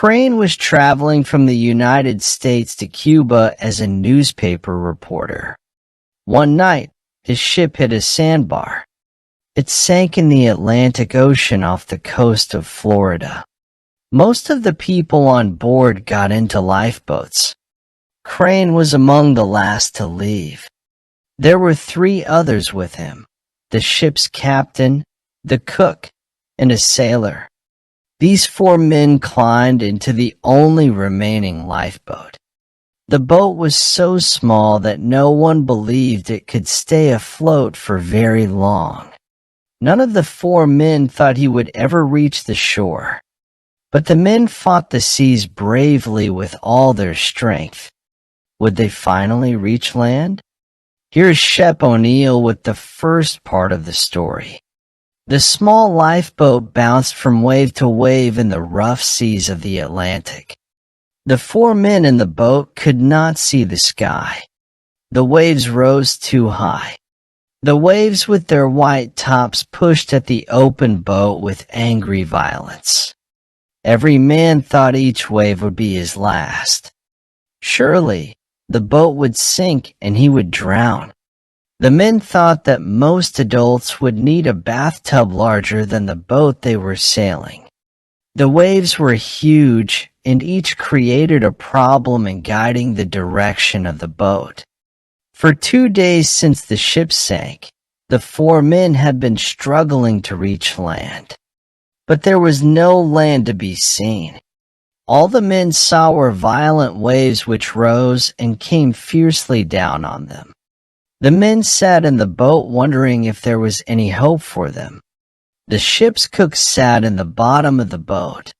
Crane was traveling from the United States to Cuba as a newspaper reporter. One night, his ship hit a sandbar. It sank in the Atlantic Ocean off the coast of Florida. Most of the people on board got into lifeboats. Crane was among the last to leave. There were 3 others with him: the ship's captain, the cook, and a sailor. These 4 men climbed into the only remaining lifeboat. The boat was so small that no one believed it could stay afloat for very long. None of the 4 men thought he would ever reach the shore. But the men fought the seas bravely with all their strength. Would they finally reach land? Here's Shep O'Neill with the first part of the story. The small lifeboat bounced from wave to wave in the rough seas of the Atlantic. The 4 men in the boat could not see the sky. The waves rose too high. The waves with their white tops pushed at the open boat with angry violence. Every man thought each wave would be his last. Surely, the boat would sink and he would drown. The men thought that most adults would need a bathtub larger than the boat they were sailing. The waves were huge, and each created a problem in guiding the direction of the boat. For 2 days since the ship sank, the 4 men had been struggling to reach land. But there was no land to be seen. All the men saw were violent waves which rose and came fiercely down on them. The men sat in the boat wondering if there was any hope for them. The ship's cook sat in the bottom of the boat.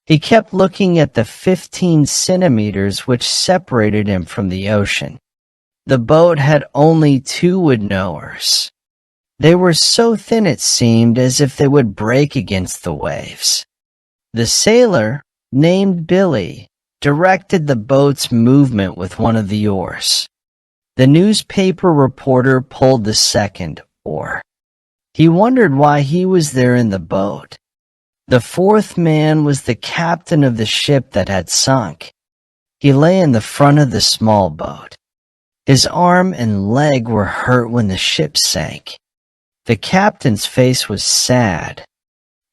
He kept looking at the 15 centimeters which separated him from the ocean. The boat had only 2 wood-knowers. They were so thin it seemed as if they would break against the waves. The sailor, named Billy, directed the boat's movement with one of the oars. The newspaper reporter pulled the second oar. He wondered why he was there in the boat. The 4th man was the captain of the ship that had sunk. He lay in the front of the small boat. His arm and leg were hurt when the ship sank. The captain's face was sad.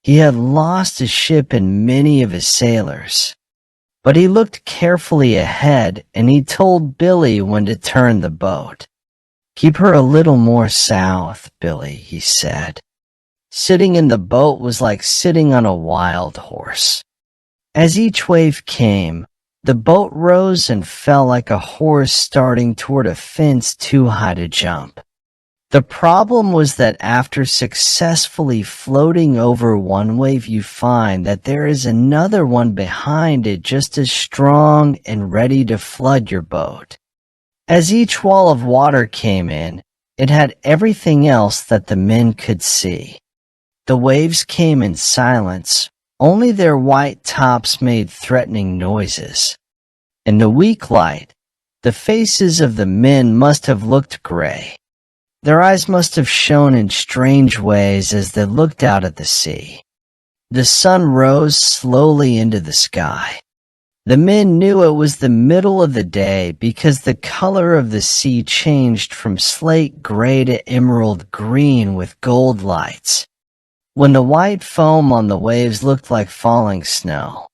He had lost his ship and many of his sailors. But he looked carefully ahead, and he told Billy when to turn the boat. "Keep her a little more south, Billy," he said. Sitting in the boat was like sitting on a wild horse. As each wave came, the boat rose and fell like a horse starting toward a fence too high to jump. The problem was that after successfully floating over one wave, you find that there is another one behind it just as strong and ready to flood your boat. As each wall of water came in, it had everything else that the men could see. The waves came in silence, only their white tops made threatening noises. In the weak light, the faces of the men must have looked gray. Their eyes must have shone in strange ways as they looked out at the sea. The sun rose slowly into the sky. The men knew it was the middle of the day because the color of the sea changed from slate gray to emerald green with gold lights, when the white foam on the waves looked like falling snow.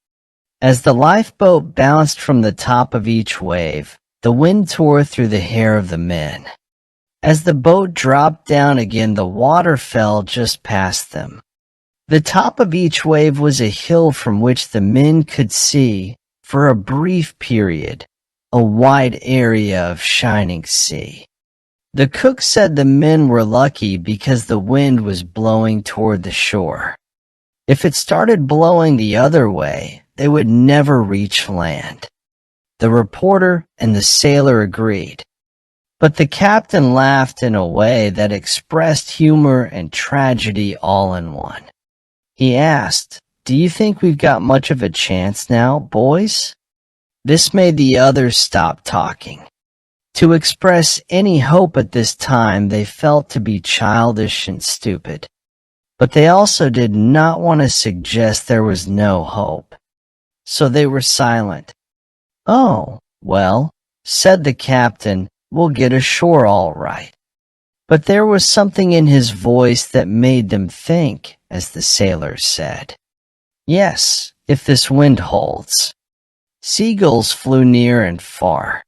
As the lifeboat bounced from the top of each wave, the wind tore through the hair of the men. As the boat dropped down again, the water fell just past them. The top of each wave was a hill from which the men could see, for a brief period, a wide area of shining sea. The cook said the men were lucky because the wind was blowing toward the shore. If it started blowing the other way, they would never reach land. The reporter and the sailor agreed. But the captain laughed in a way that expressed humor and tragedy all in one. He asked, "Do you think we've got much of a chance now, boys?" This made the others stop talking. To express any hope at this time they felt to be childish and stupid. But they also did not want to suggest there was no hope. so they were silent. "Oh, well," said the captain, "we'll get ashore all right." But there was something in his voice that made them think, as the sailors said. "Yes, if this wind holds." Seagulls flew near and far.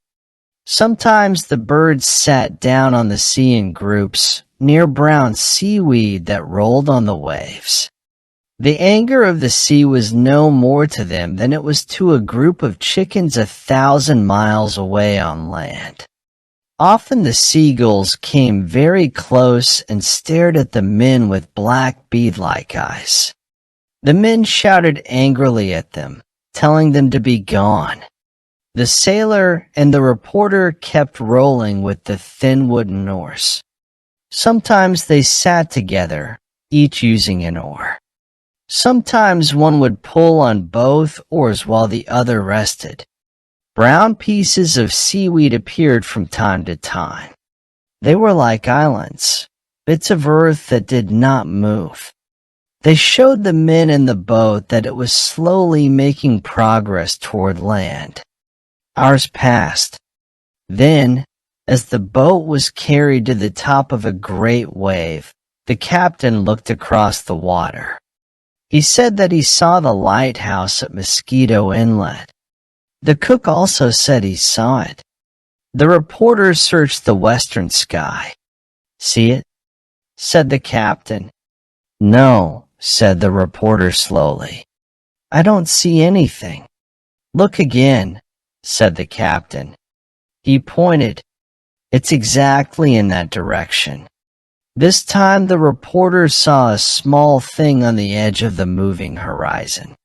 Sometimes the birds sat down on the sea in groups, near brown seaweed that rolled on the waves. The anger of the sea was no more to them than it was to a group of chickens 1,000 miles away on land. Often the seagulls came very close and stared at the men with black bead-like eyes. The men shouted angrily at them, telling them to be gone. The sailor and the reporter kept rolling with the thin wooden oars. Sometimes they sat together, each using an oar. Sometimes one would pull on both oars while the other rested. Brown pieces of seaweed appeared from time to time. They were like islands, bits of earth that did not move. They showed the men in the boat that it was slowly making progress toward land. Hours passed. Then, as the boat was carried to the top of a great wave, the captain looked across the water. He said that he saw the lighthouse at Mosquito Inlet. The cook also said he saw it. The reporter searched the western sky. "See it?" said the captain. "No," said the reporter slowly. "I don't see anything." "Look again," said the captain. He pointed. "It's exactly in that direction." This time the reporter saw a small thing on the edge of the moving horizon.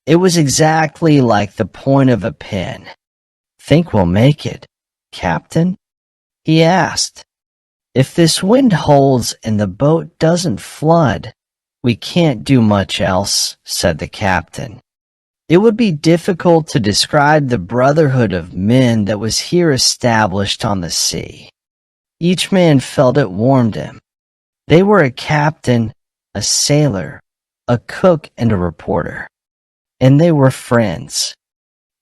It was exactly like the point of a pin. "Think we'll make it, Captain?" he asked. "If this wind holds and the boat doesn't flood, we can't do much else," said the captain. It would be difficult to describe the brotherhood of men that was here established on the sea. Each man felt it warmed him. They were a captain, a sailor, a cook, and a reporter. And they were friends.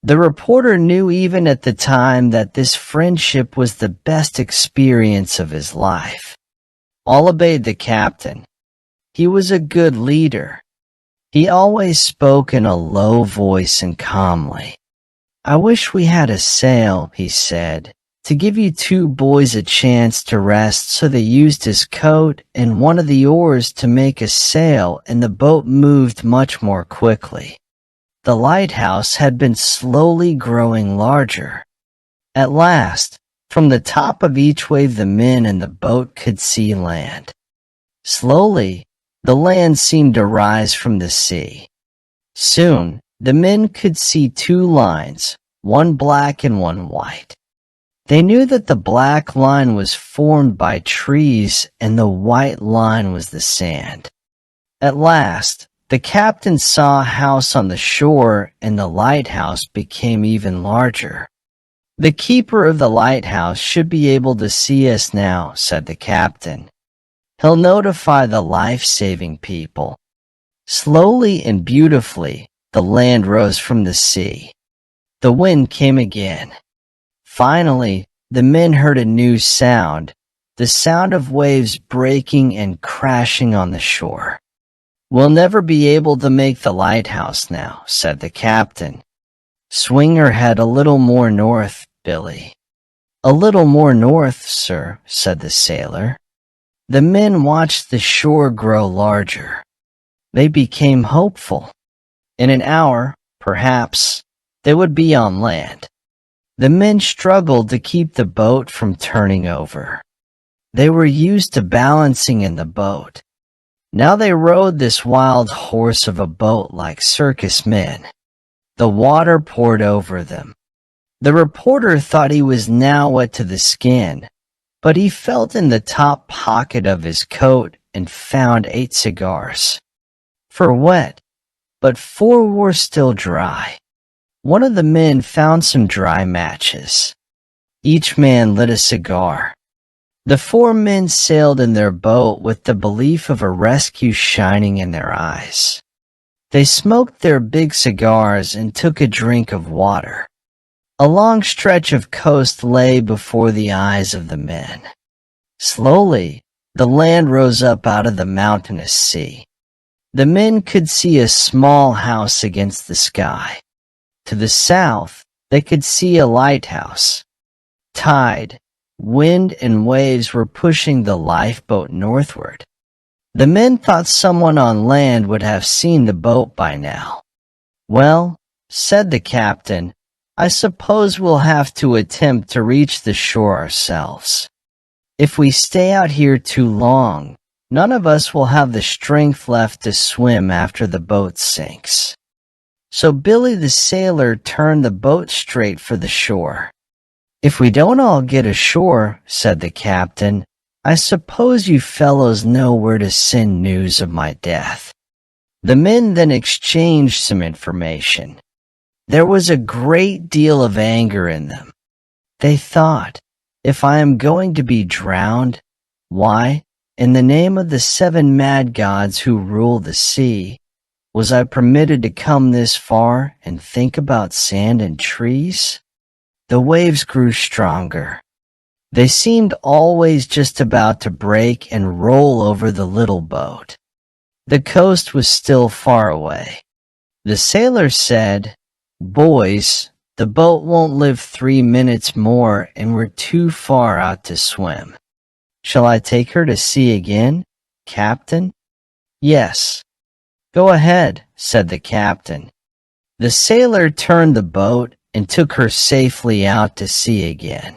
The reporter knew even at the time that this friendship was the best experience of his life. All obeyed the captain. He was a good leader. He always spoke in a low voice and calmly. "I wish we had a sail," he said, "to give you two boys a chance to rest." So they used his coat and one of the oars to make a sail, and the boat moved much more quickly. The lighthouse had been slowly growing larger. At last, from the top of each wave the men in the boat could see land. Slowly, the land seemed to rise from the sea. Soon, the men could see two lines, one black and one white. They knew that the black line was formed by trees and the white line was the sand. At last, the captain saw a house on the shore and the lighthouse became even larger. "The keeper of the lighthouse should be able to see us now," said the captain. "He'll notify the life-saving people." Slowly and beautifully, the land rose from the sea. The wind came again. Finally, the men heard a new sound, the sound of waves breaking and crashing on the shore. "We'll never be able to make the lighthouse now," said the captain. "Swing your head a little more north, Billy." "A little more north, sir," said the sailor. The men watched the shore grow larger. They became hopeful. In an hour, perhaps, they would be on land. The men struggled to keep the boat from turning over. They were used to balancing in the boat. Now they rode this wild horse of a boat like circus men. The water poured over them. The reporter thought he was now wet to the skin, but he felt in the top pocket of his coat and found 8 cigars. For wet, but 4 were still dry. One of the men found some dry matches. Each man lit a cigar. The 4 men sailed in their boat with the belief of a rescue shining in their eyes. They smoked their big cigars and took a drink of water. A long stretch of coast lay before the eyes of the men. Slowly, the land rose up out of the mountainous sea. The men could see a small house against the sky. To the south, they could see a lighthouse. Tide, wind, and waves were pushing the lifeboat northward. The men thought someone on land would have seen the boat by now. "Well," said the captain, "I suppose we'll have to attempt to reach the shore ourselves. If we stay out here too long, none of us will have the strength left to swim after the boat sinks." So Billy the sailor turned the boat straight for the shore. "If we don't all get ashore," said the captain, "I suppose you fellows know where to send news of my death." The men then exchanged some information. There was a great deal of anger in them. They thought, "If I am going to be drowned, why, in the name of the 7 mad gods who rule the sea, was I permitted to come this far and think about sand and trees?" The waves grew stronger. They seemed always just about to break and roll over the little boat. The coast was still far away. The sailor said, "Boys, the boat won't live 3 minutes more and we're too far out to swim. Shall I take her to sea again, Captain?" "Yes." "Go ahead," said the captain. The sailor turned the boat and took her safely out to sea again.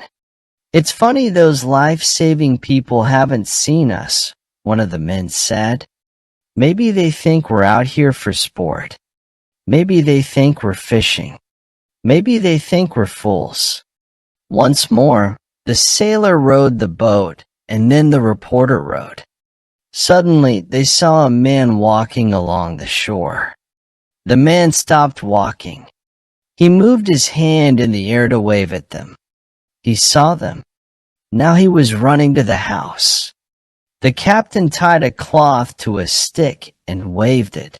"It's funny those life-saving people haven't seen us," one of the men said. "Maybe they think we're out here for sport. Maybe they think we're fishing. Maybe they think we're fools." Once more, the sailor rowed the boat, and then the reporter rowed. Suddenly, they saw a man walking along the shore. The man stopped walking. He moved his hand in the air to wave at them. He saw them. Now he was running to the house. The captain tied a cloth to a stick and waved it.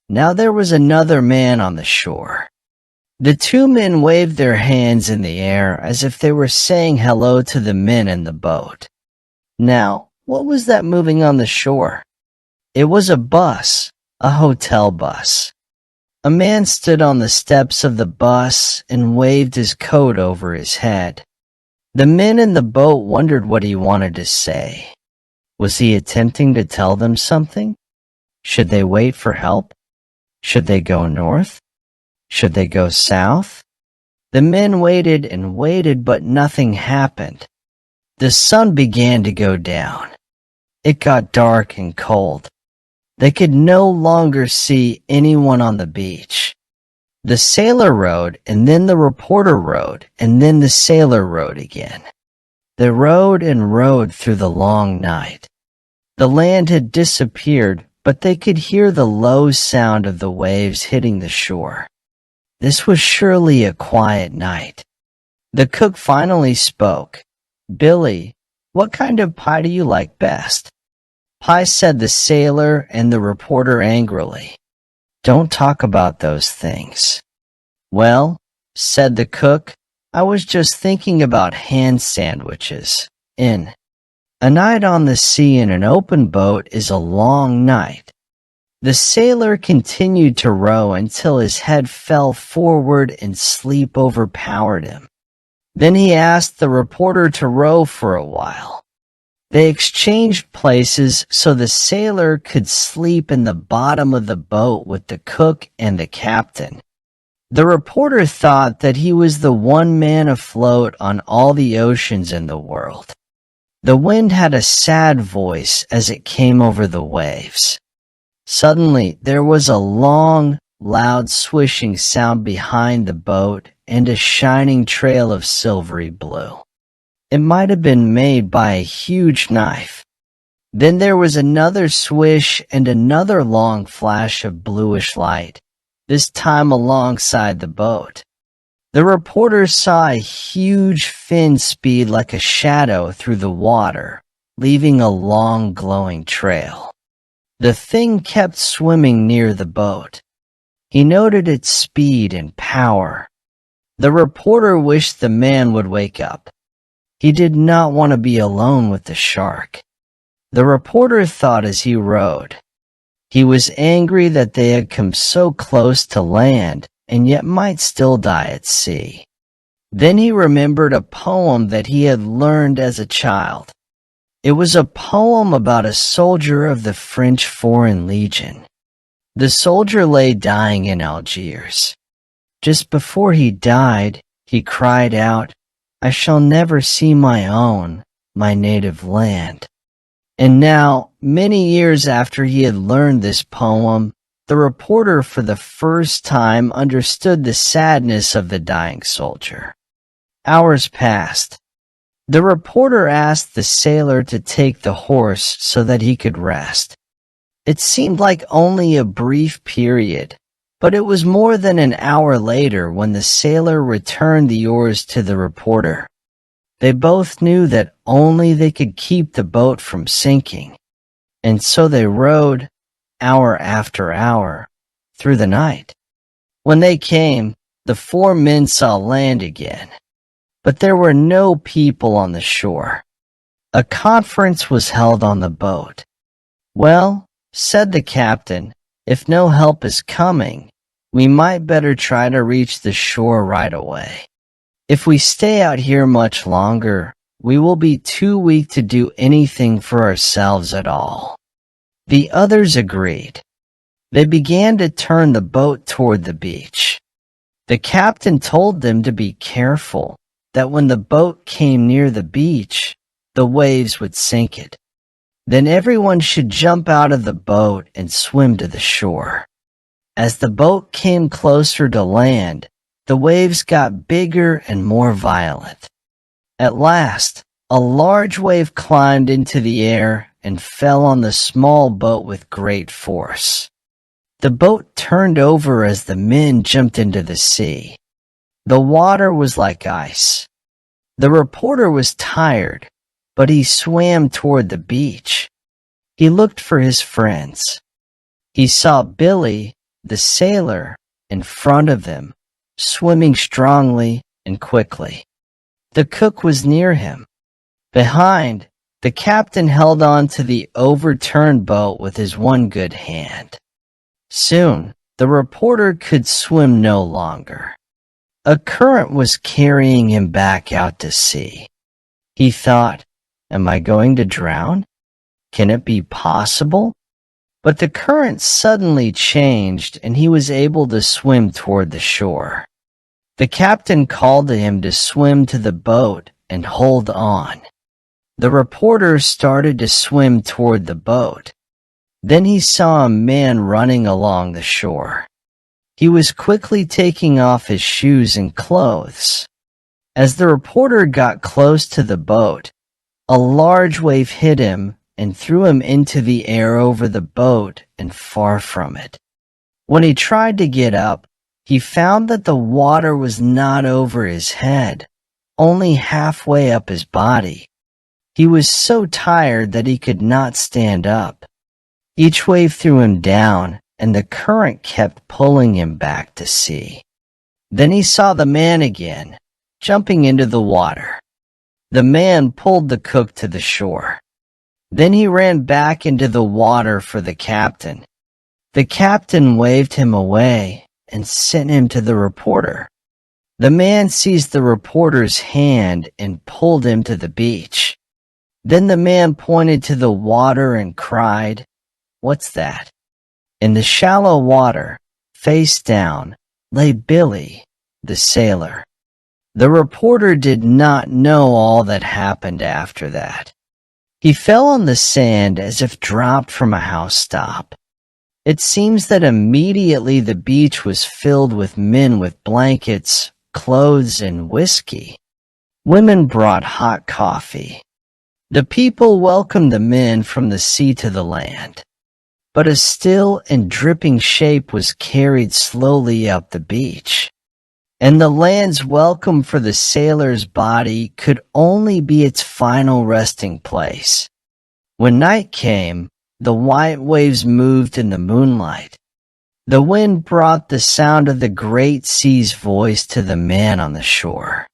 Now there was another man on the shore. The 2 men waved their hands in the air as if they were saying hello to the men in the boat. Now, what was that moving on the shore? It was a bus, a hotel bus. A man stood on the steps of the bus and waved his coat over his head. The men in the boat wondered what he wanted to say. Was he attempting to tell them something? Should they wait for help? Should they go north? Should they go south? The men waited and waited, but nothing happened. The sun began to go down. It got dark and cold. They could no longer see anyone on the beach. The sailor rowed, and then the reporter rowed, and then the sailor rowed again. They rowed and rowed through the long night. The land had disappeared, but they could hear the low sound of the waves hitting the shore. This was surely a quiet night. The cook finally spoke. "Billy, what kind of pie do you like best?" "Pie," said the sailor and the reporter angrily. "Don't talk about those things." "Well," said the cook, "I was just thinking about hand sandwiches. A night on the sea in an open boat is a long night." The sailor continued to row until his head fell forward and sleep overpowered him. Then he asked the reporter to row for a while. They exchanged places so the sailor could sleep in the bottom of the boat with the cook and the captain. The reporter thought that he was the one man afloat on all the oceans in the world. The wind had a sad voice as it came over the waves. Suddenly, there was a long, loud swishing sound behind the boat and a shining trail of silvery blue. It might have been made by a huge knife. Then there was another swish and another long flash of bluish light, this time alongside the boat. The reporter saw a huge fin speed like a shadow through the water, leaving a long glowing trail. The thing kept swimming near the boat. He noted its speed and power. The reporter wished the man would wake up. He did not want to be alone with the shark. The reporter thought as he rowed. He was angry that they had come so close to land and yet might still die at sea. Then he remembered a poem that he had learned as a child. It was a poem about a soldier of the French Foreign Legion. The soldier lay dying in Algiers. Just before he died, he cried out, "I shall never see my own, my native land." And now, many years after he had learned this poem, the reporter for the first time understood the sadness of the dying soldier. Hours passed. The reporter asked the sailor to take the horse so that he could rest. It seemed like only a brief period, but it was more than an hour later when the sailor returned the oars to the reporter. They both knew that only they could keep the boat from sinking, and so they rowed, hour after hour, through the night. When they came, the four men saw land again, but there were no people on the shore. A conference was held on the boat. "Well," said the captain, "if no help is coming, we might better try to reach the shore right away. If we stay out here much longer, we will be too weak to do anything for ourselves at all." The others agreed. They began to turn the boat toward the beach. The captain told them to be careful, that when the boat came near the beach, the waves would sink it. Then everyone should jump out of the boat and swim to the shore. As the boat came closer to land, the waves got bigger and more violent. At last, a large wave climbed into the air and fell on the small boat with great force. The boat turned over as the men jumped into the sea. The water was like ice. The reporter was tired, but he swam toward the beach. He looked for his friends. He saw Billy, the sailor, in front of him, swimming strongly and quickly. The cook was near him. Behind, the captain held on to the overturned boat with his one good hand. Soon, the reporter could swim no longer. A current was carrying him back out to sea. He thought, "Am I going to drown? Can it be possible?" But the current suddenly changed and he was able to swim toward the shore. The captain called to him to swim to the boat and hold on. The reporter started to swim toward the boat. Then he saw a man running along the shore. He was quickly taking off his shoes and clothes. As the reporter got close to the boat, a large wave hit him and threw him into the air over the boat and far from it. When he tried to get up, he found that the water was not over his head, only halfway up his body. He was so tired that he could not stand up. Each wave threw him down, and the current kept pulling him back to sea. Then he saw the man again, jumping into the water. The man pulled the cook to the shore. Then he ran back into the water for the captain. The captain waved him away and sent him to the reporter. The man seized the reporter's hand and pulled him to the beach. Then the man pointed to the water and cried, "What's that?" In the shallow water, face down, lay Billy, the sailor. The reporter did not know all that happened after that. He fell on the sand as if dropped from a housetop. It seems that immediately the beach was filled with men with blankets, clothes, and whiskey. Women brought hot coffee. The people welcomed the men from the sea to the land. But a still and dripping shape was carried slowly up the beach. And the land's welcome for the sailor's body could only be its final resting place. When night came, The white waves moved in the moonlight. The wind brought the sound of the great sea's voice to the man on the shore.